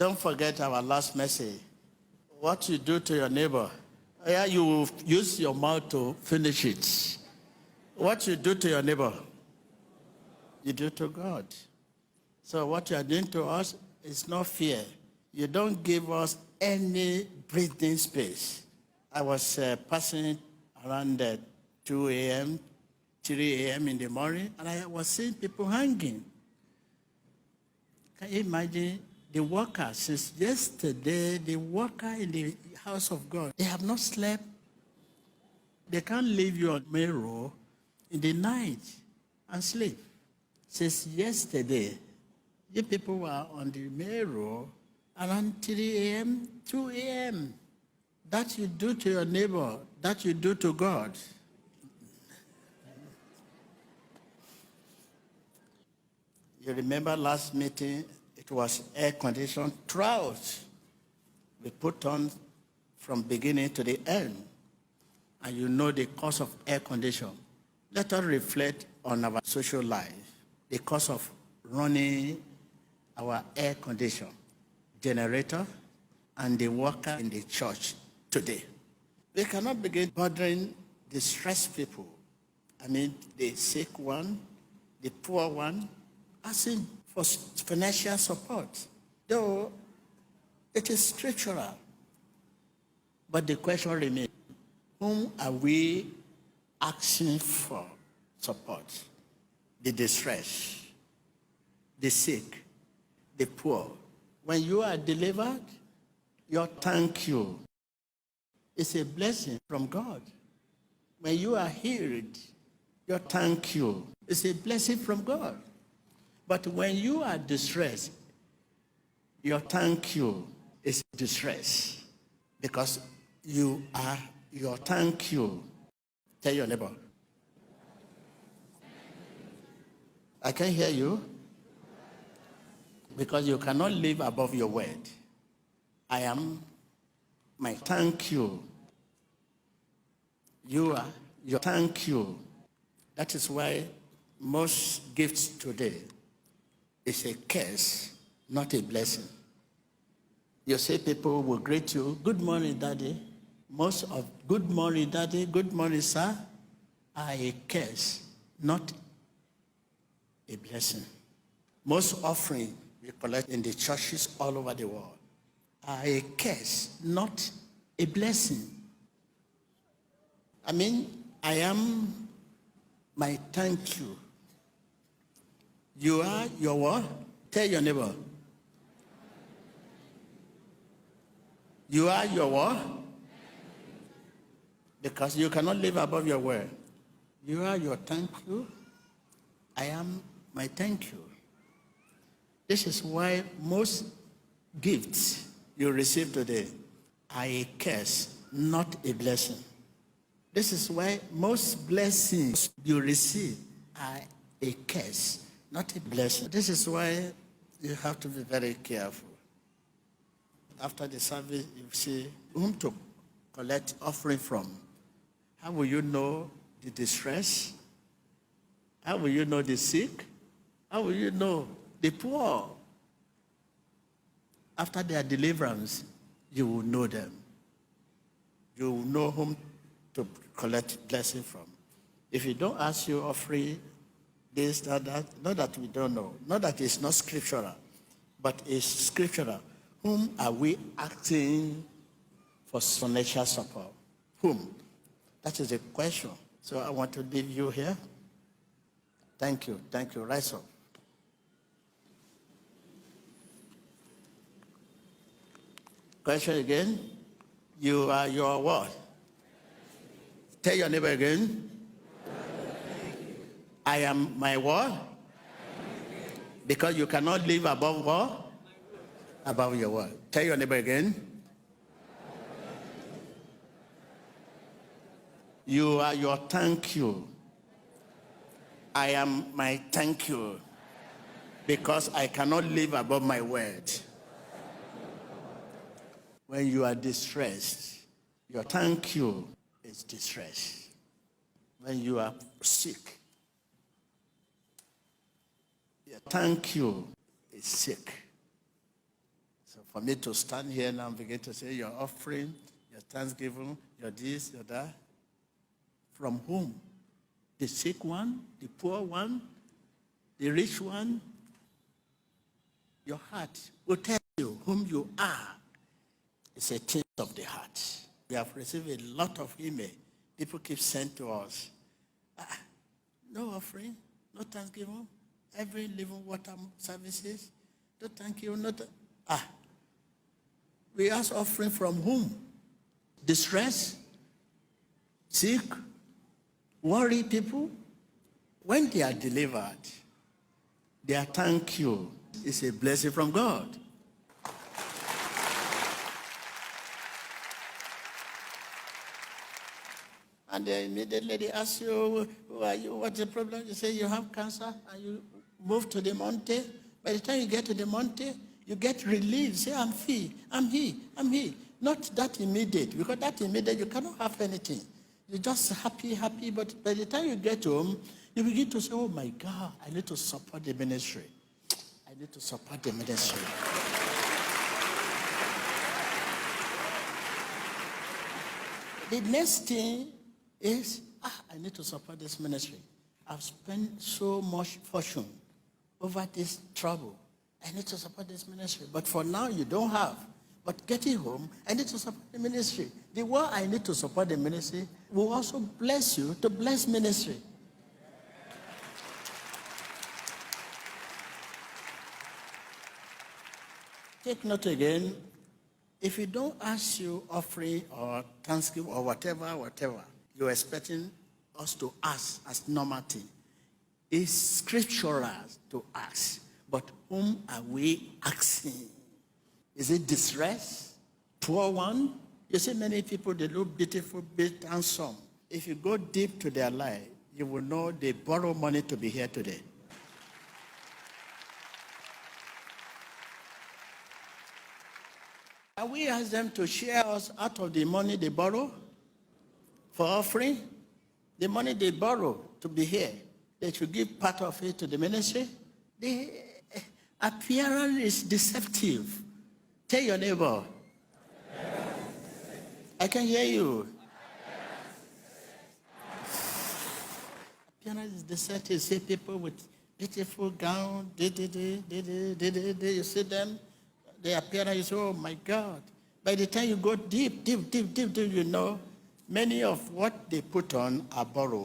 Don't forget our last message. What you do to your neighbor, yeah, you use your mouth to finish it. What you do to your neighbor, you do to God. So what you are doing to us is not fear. You don't give us any breathing space. I was passing around 2 a.m., 3 a.m. in the morning, and I was seeing people hanging. Can you imagine the workers? Since yesterday, the worker in the house of God, they have not slept. They can't leave you on main road in the night and sleep. Since yesterday, you people were on the main road around 3 a.m., 2 a.m. That you do to your neighbor, that you do to God. You remember last meeting, it was air conditioned throughout. We put on from beginning to the end. And you know the cost of air condition. Let us reflect on our social life. The cost of running our air condition, generator, and the worker in the church today. We cannot begin bothering the stressed people. I mean, the sick one, the poor one, asking for financial support. Though it is scriptural. But the question remains, whom are we asking for support? The distressed, the sick, the poor. When you are delivered, your thank you is a blessing from God. When you are healed, your thank you is a blessing from God. But when you are distressed, your thank you is distress. Because you are your thank you. Tell your neighbor. I can hear you. Because you cannot live above your word. I am my thank you. You are your thank you. That is why most gifts today is a curse, not a blessing. You say people will greet you, good morning, daddy. Most of good morning, daddy, good morning, sir, are a curse, not a blessing. Most offering we collect in the churches all over the world are a curse, not a blessing. I mean, I am my thank you. You are your what? Tell your neighbor. You are your what? Because you cannot live above your word. You are your thank you. I am my thank you. This is why most gifts you receive today are a curse, not a blessing. This is why most blessings you receive are a curse, not a blessing. This is why you have to be very careful. After the service, you see whom to collect offering from. How will you know the distress? How will you know the sick? How will you know the poor? After their deliverance, you will know them. You will know whom to collect blessing from. If you don't ask you offering this, that, not that we don't know, not that it's not scriptural, but it's scriptural. Whom are we asking for financial support? Whom? That is the question. So I want to leave you here. Thank you. Thank you. Rise up. Question again. You are your what? Tell your neighbor again. I am my what? Because you cannot live above what? Above your word. Tell your neighbor again. You are your thank you. I am my thank you. Because I cannot live above my word. When you are distressed, your thank you is distress. When you are sick, your thank you is sick. So for me to stand here now and begin to say your offering, your thanksgiving, your this, your that, from whom? The sick one, the poor one, the rich one? Your heart will tell you whom you are. It's a thing of the heart. We have received a lot of email. People keep sending to us. No offering, no thanksgiving, every living water services, no thank you, we ask offering from whom? Distress, sick, worried people. When they are delivered, their thank you is a blessing from God. And they immediately ask you, who are you? What's the problem? You say you have cancer and you move to the mountain. By the time you get to the mountain, you get relief. Say, I'm free, I'm here. Not that immediate, because that immediate, you cannot have anything. You're just happy, but by the time you get home, you begin to say, oh my God, I need to support the ministry. I need to support the ministry. The next thing is, I need to support this ministry. I've spent so much fortune over this trouble. I need to support this ministry. But for now, you don't have. But getting home, I need to support the ministry. The word I need to support the ministry will also bless you to bless ministry. Take note again, if you don't ask you offering or thanksgiving or whatever, you're expecting us to ask as normal thing. It's scriptural to ask, but whom are we asking? Is it distress? Poor one? You see many people, they look beautiful, big, handsome. If you go deep to their life, you will know they borrow money to be here today. And we ask them to share us out of the money they borrow for offering. The money they borrow to be here, they should give part of it to the ministry. The appearance is deceptive. Tell your neighbor. I can hear you. Appearance is deceptive. See people with beautiful gown. You see them, the appearance is, oh my God. By the time you go deep, you know, many of what they put on are borrowed.